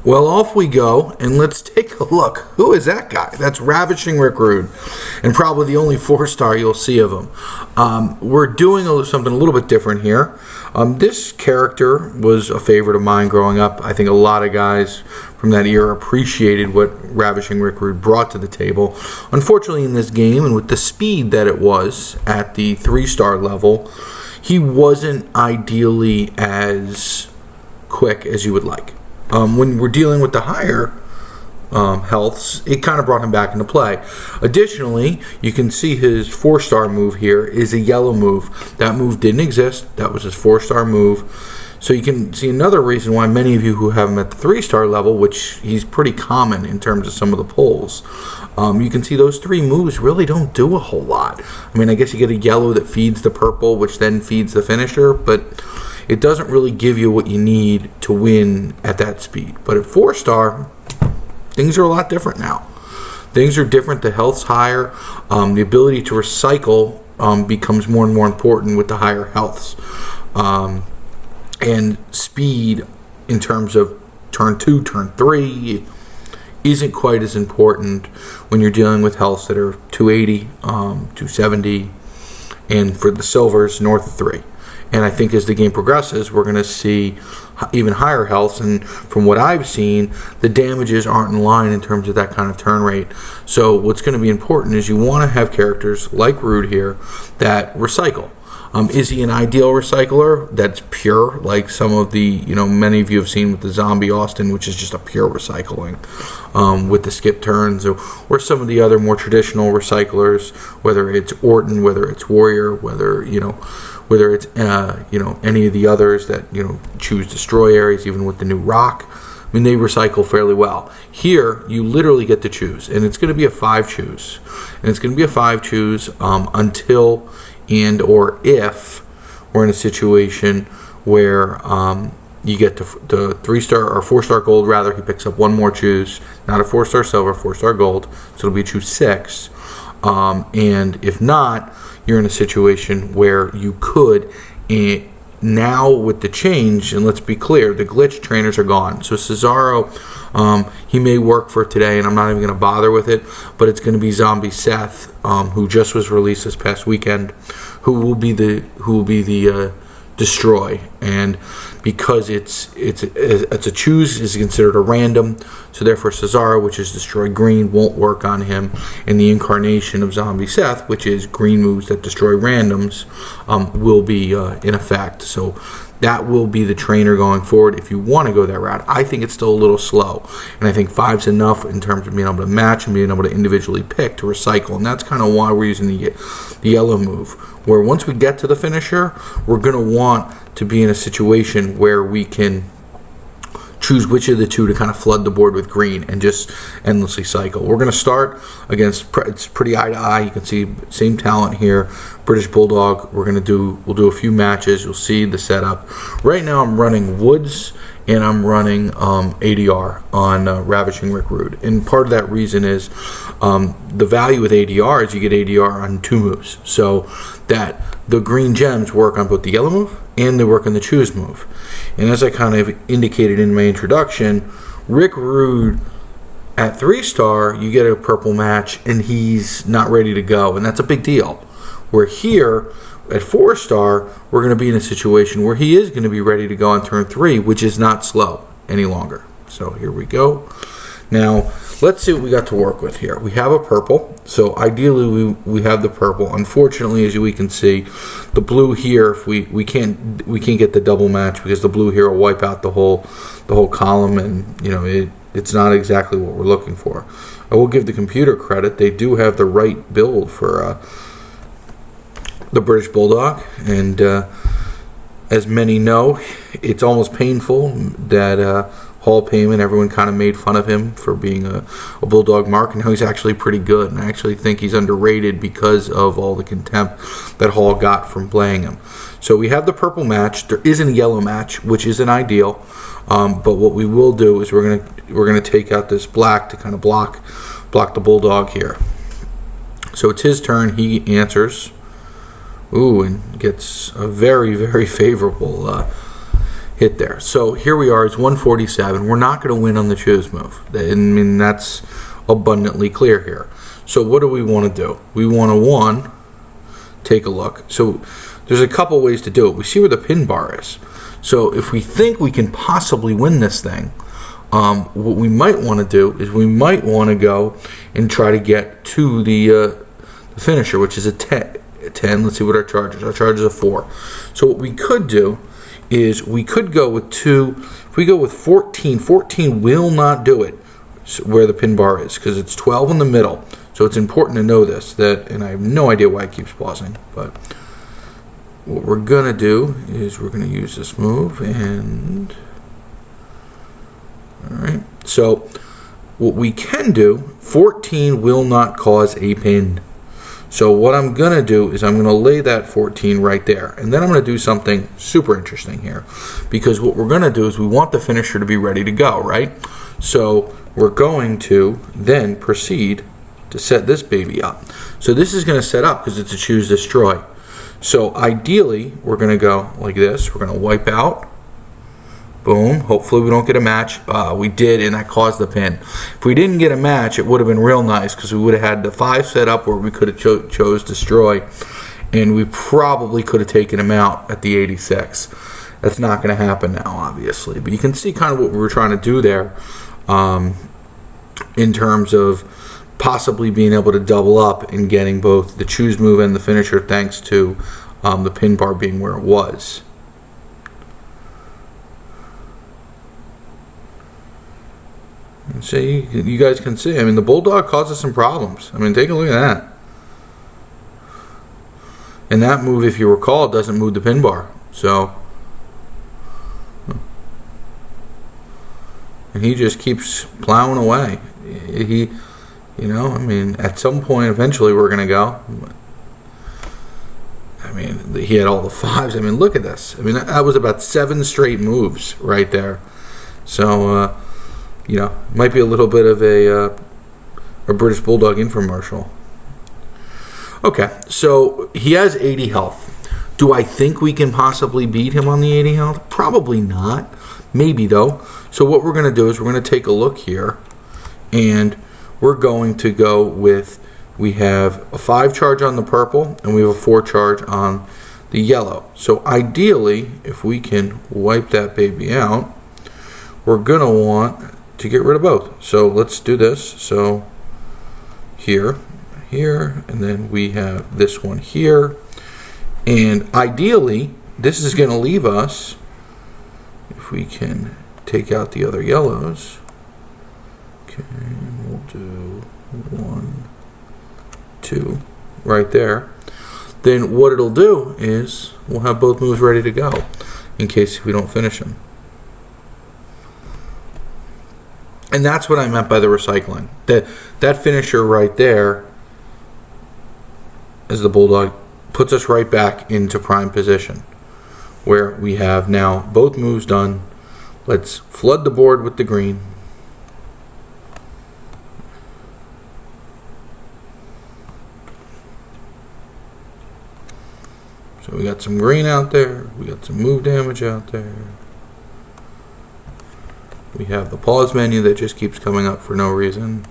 Well, off we go, and let's take a look. Who is that guy? That's Ravishing Rick Rude, and probably the only 4-star you'll see of him. We're doing something a little bit different here. This character was a favorite of mine growing up. I think a lot of guys from that era appreciated what Ravishing Rick Rude brought to the table. Unfortunately, in this game, and with the speed that it was at the 3-star level, he wasn't ideally as quick as you would like. When we're dealing with the higher healths, it kind of brought him back into play. Additionally, you can see his 4-star move here is a yellow move. That move didn't exist. That was his 4-star move. So you can see another reason why many of you who have him at the 3-star level, which he's pretty common in terms of some of the polls, you can see those 3 moves really don't do a whole lot. I mean, I guess you get a yellow that feeds the purple, which then feeds the finisher, but it doesn't really give you what you need to win at that speed. But at 4-star, things are a lot different now. Things are different. The health's higher. The ability to recycle becomes more and more important with the higher healths. And speed in terms of turn 2, turn 3 isn't quite as important when you're dealing with healths that are 280, 270, and for the silvers, north of 3. And I think as the game progresses, we're going to see even higher healths. And from what I've seen, the damages aren't in line in terms of that kind of turn rate. So what's going to be important is you want to have characters like Rude here that recycle. Is he an ideal recycler that's pure, like some of the, many of you have seen with the Zombie Austin, which is just a pure recycling with the skip turns, or some of the other more traditional recyclers, whether it's Orton, whether it's Warrior, whether it's any of the others that choose destroy areas, even with the new Rock. I mean, they recycle fairly well. Here, you literally get to choose, and it's going to be a 5 choose, and it's going to be a 5 choose until and or if we're in a situation where you get to the 3-star or 4-star gold, rather, he picks up 1 more choose, not a 4-star silver, 4-star gold, so it'll be a choose 6. And if not, you're in a situation where you could, now with the change, and let's be clear, the glitch trainers are gone. So Cesaro, he may work for today, and I'm not even going to bother with it, but it's going to be Zombie Seth, who just was released this past weekend, who will be the destroy. And because it's a choose, is considered a random, so therefore Cesaro, which is destroy green, won't work on him. And the incarnation of Zombie Seth, which is green moves that destroy randoms, will be in effect. So that will be the trainer going forward if you want to go that route. I think it's still a little slow, and I think 5's enough in terms of being able to match and being able to individually pick to recycle, and that's kind of why we're using the yellow move, where once we get to the finisher, we're going to want to be in a situation where we can choose which of the 2 to kind of flood the board with green and just endlessly cycle. We're going to start against, it's pretty eye to eye. You can see same talent here, British Bulldog. We'll do a few matches. You'll see the setup. Right now I'm running Woods and I'm running ADR on Ravishing Rick Rude. And part of that reason is the value with ADR is you get ADR on 2 moves. So that the green gems work on both the yellow move and they work on the choose move. And as I kind of indicated in my introduction, Rick Rude at 3-star, you get a purple match and he's not ready to go, and that's a big deal. Where here at 4-star, we're going to be in a situation where he is going to be ready to go on turn 3, which is not slow any longer. So here we go. Now, let's see what we got to work with here. We have a purple, so ideally we have the purple. Unfortunately, as we can see, the blue here, if we can't get the double match because the blue here will wipe out the whole column, and it's not exactly what we're looking for. I will give the computer credit; they do have the right build for the British Bulldog, and as many know, it's almost painful that Hall Payment, everyone kind of made fun of him for being a Bulldog mark, and now he's actually pretty good, and I actually think he's underrated because of all the contempt that Hall got from playing him. So we have the purple match. There isn't a yellow match, which isn't ideal, but what we will do is we're gonna take out this black to kind of block the Bulldog here. So it's his turn. He answers. And gets a very, very favorable hit there. So here we are, it's 147. We're not going to win on the choose move. I mean, that's abundantly clear here. So what do we want to do? We want to, take a look. So there's a couple ways to do it. We see where the pin bar is. So if we think we can possibly win this thing, what we might want to do is we might want to go and try to get to the finisher, which is a 10. Let's see what our charge is. Our charge is a 4. So what we could do is we could go with 2. If we go with 14, 14 will not do it where the pin bar is, because it's 12 in the middle. So it's important to know this, and I have no idea why it keeps pausing, but what we're going to do is we're going to use this move, and alright, so what we can do, 14 will not cause a pin. So what I'm going to do is I'm going to lay that 14 right there. And then I'm going to do something super interesting here. Because what we're going to do is we want the finisher to be ready to go, right? So we're going to then proceed to set this baby up. So this is going to set up because it's a choose destroy. So ideally, we're going to go like this. We're going to wipe out. Boom. Hopefully we don't get a match. We did, and that caused the pin. If we didn't get a match, it would have been real nice because we would have had the 5 set up where we could have chose destroy, and we probably could have taken him out at the 86. That's not going to happen now, obviously. But you can see kind of what we were trying to do there in terms of possibly being able to double up and getting both the choose move and the finisher thanks to the pin bar being where it was. And so you guys can see, I mean, the Bulldog causes some problems. I mean, take a look at that. And that move, if you recall, doesn't move the pin bar. So, and he just keeps plowing away. He, you know, I mean, at some point, eventually we're going to go. I mean, he had all the 5s. I mean, look at this. I mean, that was about 7 straight moves right there. So, you know, might be a little bit of a British Bulldog infomercial. Okay, so he has 80 health. Do I think we can possibly beat him on the 80 health? Probably not. Maybe, though. So what we're going to do is we're going to take a look here, and we're going to go with, we have a 5 charge on the purple, and we have a 4 charge on the yellow. So ideally, if we can wipe that baby out, we're going to want to get rid of both. So let's do this. So here, and then we have this one here. And ideally, this is going to leave us, if we can take out the other yellows. Okay, we'll do 1, 2 right there. Then what it'll do is we'll have both moves ready to go in case we don't finish them. And that's what I meant by the recycling. That finisher right there, as the Bulldog, puts us right back into prime position, where we have now both moves done. Let's flood the board with the green. So we got some green out there. We got some move damage out there. We have the pause menu that just keeps coming up for no reason.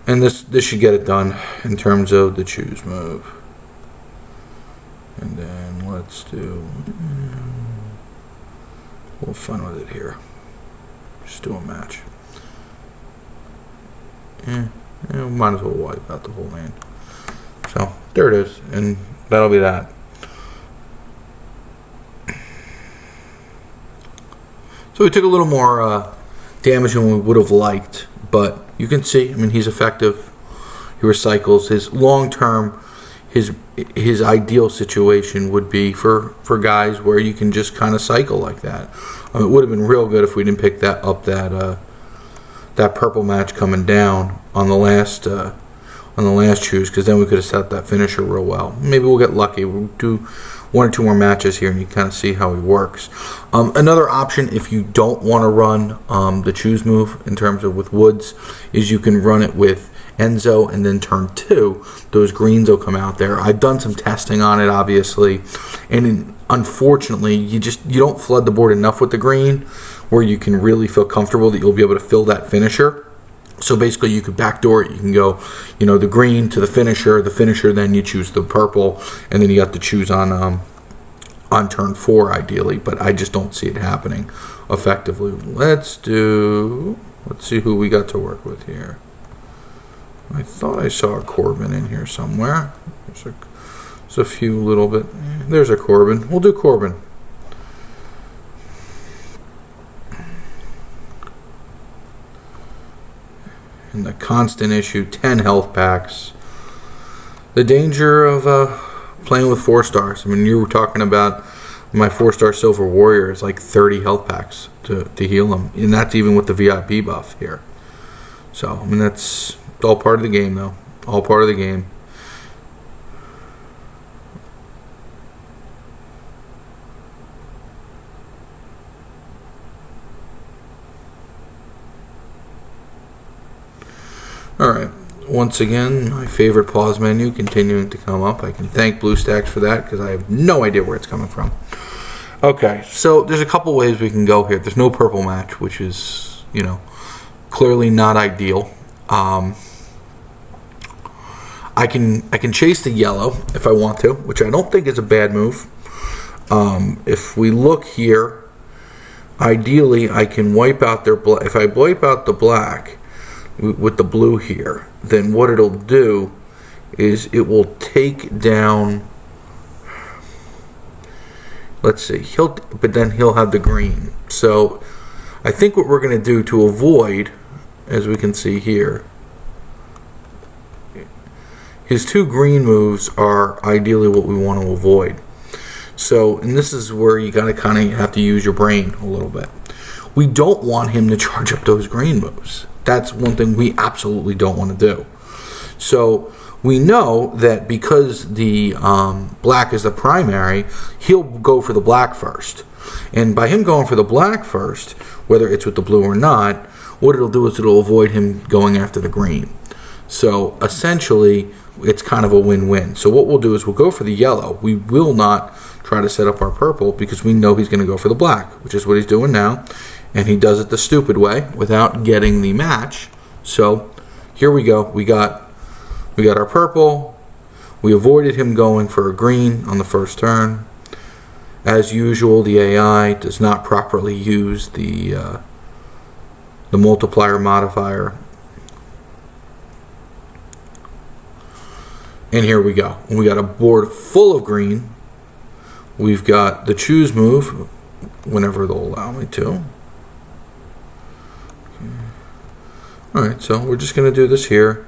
And this should get it done in terms of the choose move. And then let's do a little fun with it here. Just do a match. Might as well wipe out the whole hand. So there it is, and that'll be that. So we took a little more damage than we would have liked, but you can see, I mean, he's effective. He recycles. His long-term, his ideal situation would be for guys where you can just kind of cycle like that. It would have been real good if we didn't pick that up that purple match coming down on the last choose, because then we could have set that finisher real well. Maybe we'll get lucky. We'll do 1 or 2 more matches here, and you kind of see how he works. Another option, if you don't want to run the choose move in terms of with Woods, is you can run it with Enzo, and then turn 2, those greens will come out there. I've done some testing on it, obviously, and unfortunately, you don't flood the board enough with the green where you can really feel comfortable that you'll be able to fill that finisher. So basically you could backdoor it. You can go, the green to the finisher, then you choose the purple, and then you got to choose on turn 4 ideally, but I just don't see it happening effectively. Let's see who we got to work with here. I thought I saw a Corbin in here somewhere. There's a few little bit. There's a Corbin. We'll do Corbin. And the constant issue, 10 health packs. The danger of playing with 4 stars. I mean, you were talking about my 4-star Silver Warrior is like 30 health packs to heal him. And that's even with the VIP buff here. So, I mean, that's all part of the game, though. All part of the game. Alright, once again, my favorite pause menu continuing to come up. I can thank BlueStacks for that because I have no idea where it's coming from. Okay, so there's a couple ways we can go here. There's no purple match, which is, clearly not ideal. I can chase the yellow if I want to, which I don't think is a bad move. If we look here, ideally I can wipe out their black. If I wipe out the black with the blue here, then what it'll do is it will take down, let's see, but then he'll have the green. So I think what we're going to do to avoid, as we can see here, his 2 green moves are ideally what we want to avoid. So, and this is where you got to kind of have to use your brain a little bit. We don't want him to charge up those green moves. That's one thing we absolutely don't want to do. So we know that because the black is the primary, he'll go for the black first. And by him going for the black first, whether it's with the blue or not, what it'll do is it'll avoid him going after the green. So essentially, it's kind of a win-win. So what we'll do is we'll go for the yellow. We will not try to set up our purple because we know he's going to go for the black, which is what he's doing now. And he does it the stupid way without getting the match. So here we go. We got our purple. We avoided him going for a green on the first turn. As usual, the AI does not properly use the multiplier modifier. And here we go. We got a board full of green. We've got the choose move whenever they'll allow me to. Alright, so we're just going to do this here.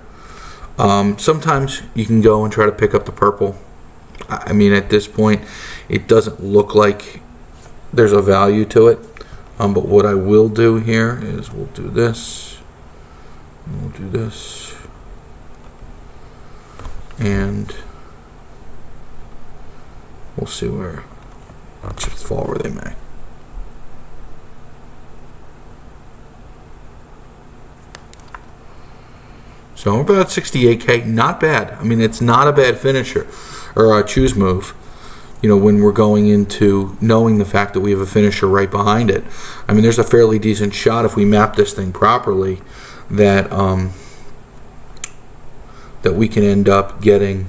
Sometimes you can go and try to pick up the purple. I mean, at this point, it doesn't look like there's a value to it. But what I will do here is we'll do this. And we'll do this. And we'll see where chips fall where they may. So we're about 68k, not bad. I mean, it's not a bad finisher or a choose move. When we're going into knowing the fact that we have a finisher right behind it. I mean, there's a fairly decent shot if we map this thing properly that that we can end up getting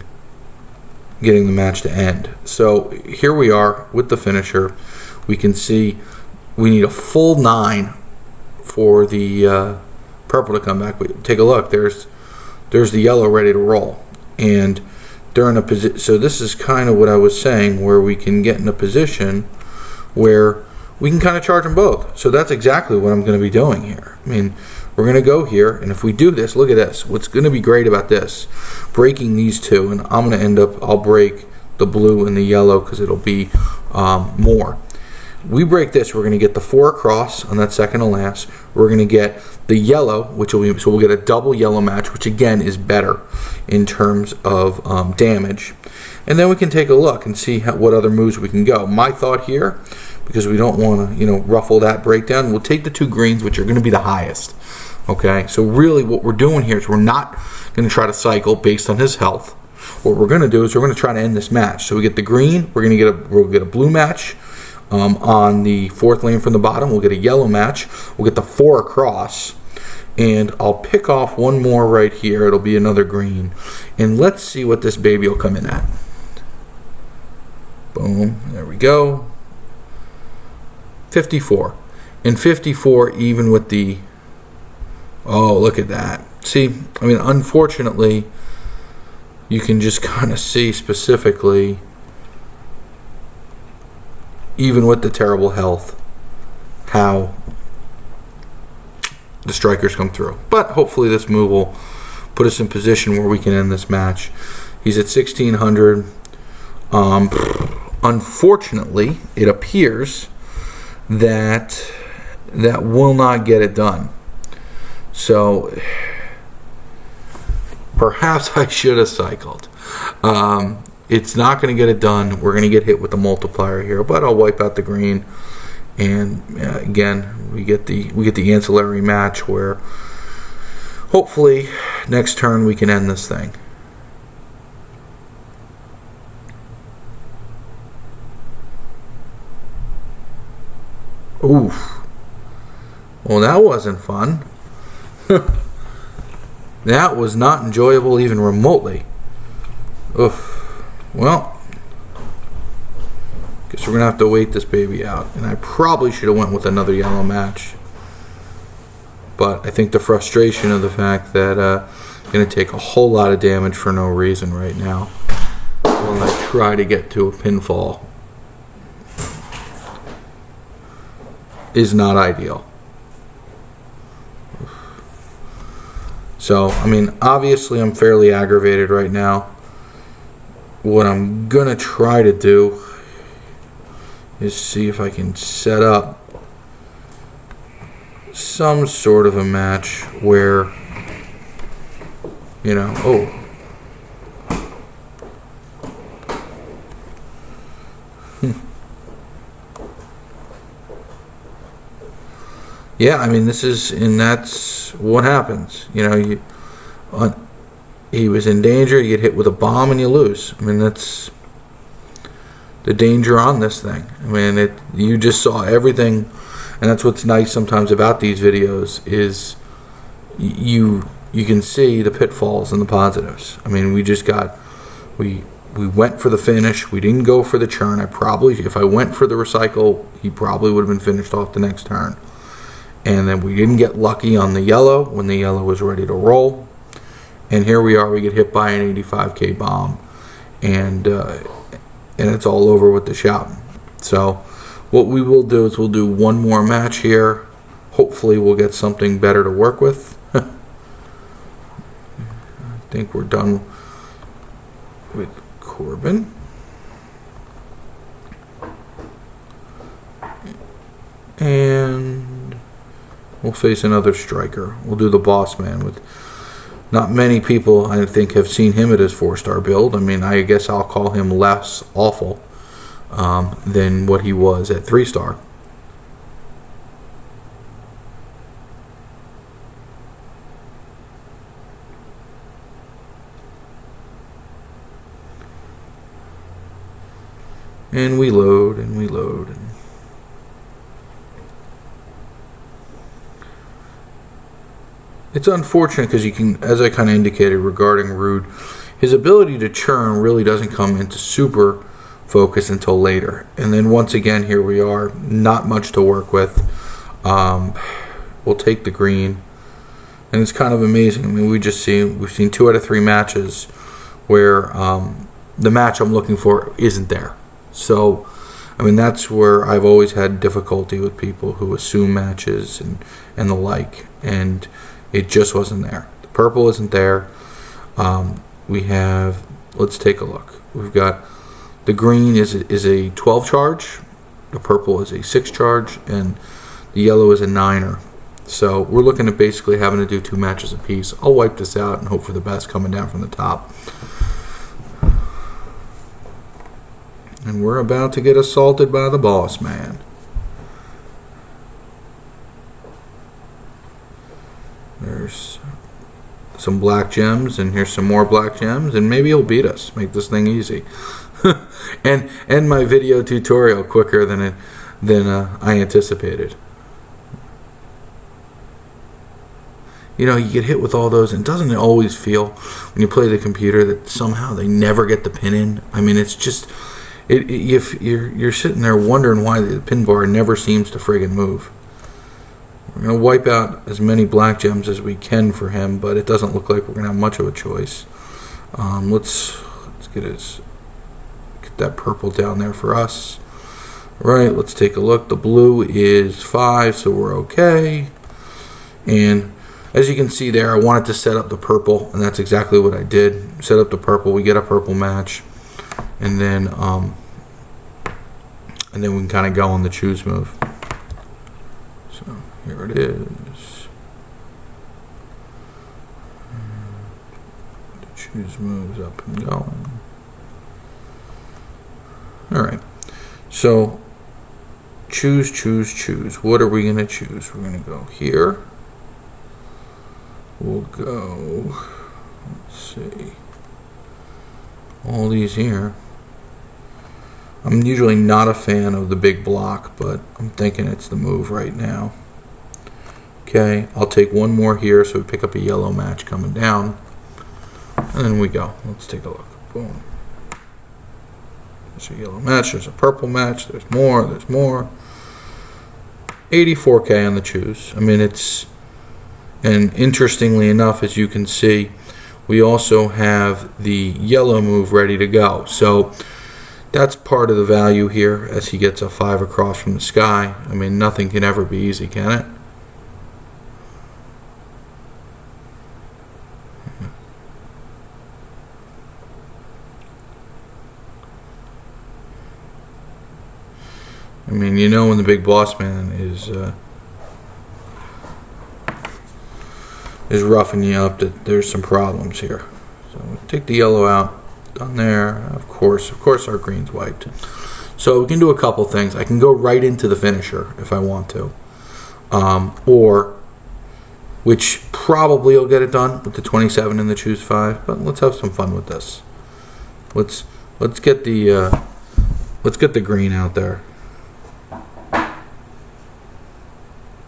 the match to end. So here we are with the finisher. We can see we need a full 9 for the purple to come back. But take a look. There's the yellow ready to roll, and they're in a position. So this is kind of what I was saying, where we can get in a position where we can kind of charge them both. So that's exactly what I'm going to be doing here. I mean, we're going to go here, and if we do this, look at this. What's going to be great about this, breaking these two, and I'm going to end up, I'll break the blue and the yellow because it'll be more. We break this, we're going to get the 4 across on that second to last. We're going to get the yellow, which will be, so we'll get a double yellow match, which again is better in terms of damage. And then we can take a look and see what other moves we can go. My thought here, because we don't want to, ruffle that breakdown, we'll take the 2 greens, which are going to be the highest. Okay, so really what we're doing here is we're not going to try to cycle based on his health. what we're going to do is we're going to try to end this match. So we get the green, we'll get a blue match on the 4th lane from the bottom. We'll get a yellow match. We'll get the 4 across. And I'll pick off one more right here. It'll be another green. And let's see what this baby will come in at. Boom. There we go. 54. And 54 even with the... Oh, look at that. See, I mean, unfortunately, you can just kind of see specifically, even with the terrible health, how the strikers come through. But hopefully this move will put us in position where we can end this match. He's at 1600. Unfortunately, it appears that that will not get it done. So perhaps I should have cycled. It's not going to get it done. We're going to get hit with the multiplier here, but I'll wipe out the green. And again, we get the ancillary match where hopefully next turn we can end this thing. Oof. Well, that wasn't fun. That was not enjoyable even remotely. Oof. Well, guess we're gonna have to wait this baby out. And I probably should have went with another yellow match, but I think the frustration of the fact that I'm gonna take a whole lot of damage for no reason right now while I try to get to a pinfall is not ideal. So, I mean, obviously I'm fairly aggravated right now. What I'm gonna try to do is see if I can set up some sort of a match where, you know, yeah, I mean, that's what happens. You know, he was in danger, you get hit with a bomb and you lose. I mean, that's the danger on this thing. I mean, you just saw everything, and that's what's nice sometimes about these videos is you can see the pitfalls and the positives. I mean, we went for the finish. We didn't go for the churn. If I went for the recycle, he probably would have been finished off the next turn. And then we didn't get lucky on the yellow when the yellow was ready to roll. And here we are, we get hit by an 85k bomb. And it's all over with the shouting. So what we will do is we'll do one more match here. Hopefully we'll get something better to work with. I think we're done with Corbin. And we'll face another striker. We'll do the boss man. With not many people, I think, have seen him at his 4-star build. I mean, I guess I'll call him less awful than what he was at 3-star. And we load and we load. It's unfortunate because you can, as I kind of indicated regarding Rude, his ability to churn really doesn't come into super focus until later. And then once again, here we are, not much to work with. We'll take the green, and it's kind of amazing. I mean, we've seen 2 out of 3 matches where the match I'm looking for isn't there. So, I mean, that's where I've always had difficulty with people who assume matches and the like, and it just wasn't there. The purple isn't there. Let's take a look. We've got the green is a 12 charge, the purple is a 6 charge, and the yellow is a 9er. So we're looking at basically having to do 2 matches apiece. I'll wipe this out and hope for the best coming down from the top. And we're about to get assaulted by the boss man. There's the some black gems, and here's some more black gems, and maybe he'll beat us, make this thing easy. and end my video tutorial quicker than I anticipated. You know, you get hit with all those, and doesn't it always feel when you play the computer that somehow they never get the pin in? I mean, it's just, if you're sitting there wondering why the pin bar never seems to friggin' move. We're going to wipe out as many black gems as we can for him, but it doesn't look like we're going to have much of a choice. Let's get that purple down there for us. All right, let's take a look. The blue is 5, so we're okay. And as you can see there, I wanted to set up the purple, and that's exactly what I did. Set up the purple. We get a purple match, and then we can kind of go on the choose move. So here it is. The choose moves up and going. All right. So choose. What are we going to choose? We're going to go here. We'll go, let's see, all these here. I'm usually not a fan of the big block, but I'm thinking it's the move right now. Okay, I'll take one more here so we pick up a yellow match coming down. And then we go. Let's take a look. Boom. There's a yellow match, there's a purple match, there's more. 84K on the choose. I mean, and interestingly enough, as you can see, we also have the yellow move ready to go. So that's part of the value here as he gets a 5 across from the sky. I mean, nothing can ever be easy, can it? I mean, you know when the big boss man is roughing you up, that there's some problems here. So we'll take the yellow out, done there. Of course our green's wiped. So we can do a couple things. I can go right into the finisher if I want to, or, which probably will get it done with the 27 and the choose 5. But let's have some fun with this. Let's get the green out there.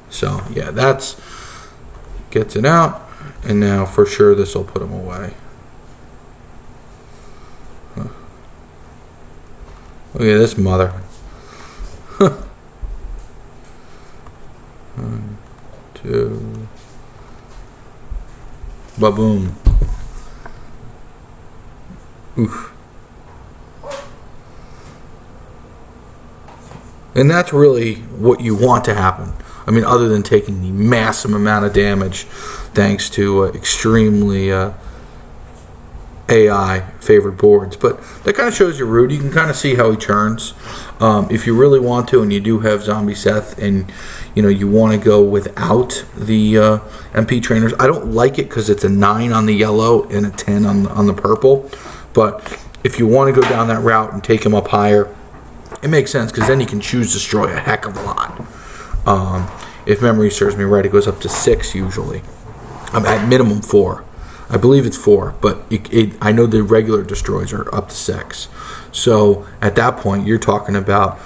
So yeah, that's gets it out, and now for sure this will put him away. Huh. Look at this mother. 1, 2, ba-boom. Oof. And that's really what you want to happen. I mean, other than taking the massive amount of damage thanks to extremely AI favored boards. But that kind of shows you Rude. You can kind of see how he turns. If you really want to, and you do have Zombie Seth, and you want to go without the MP trainers. I don't like it because it's a 9 on the yellow and a 10 on the purple. But if you want to go down that route and take him up higher, it makes sense because then you can choose Destroy a heck of a lot. If memory serves me right, it goes up to 6 usually. At minimum 4. I believe it's 4, but I know the regular destroys are up to 6. So at that point, you're talking about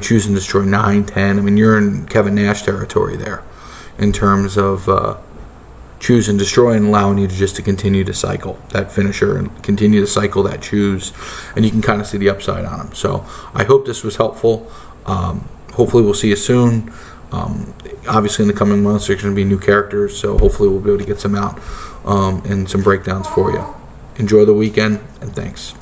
choosing to destroy 9, 10. I mean, you're in Kevin Nash territory there in terms of choose and destroy, and allowing you to continue to cycle that finisher and continue to cycle that choose, and you can kind of see the upside on them. So I hope this was helpful. Hopefully we'll see you soon. Obviously in the coming months there's going to be new characters, so hopefully we'll be able to get some out and some breakdowns for you. Enjoy the weekend, and thanks.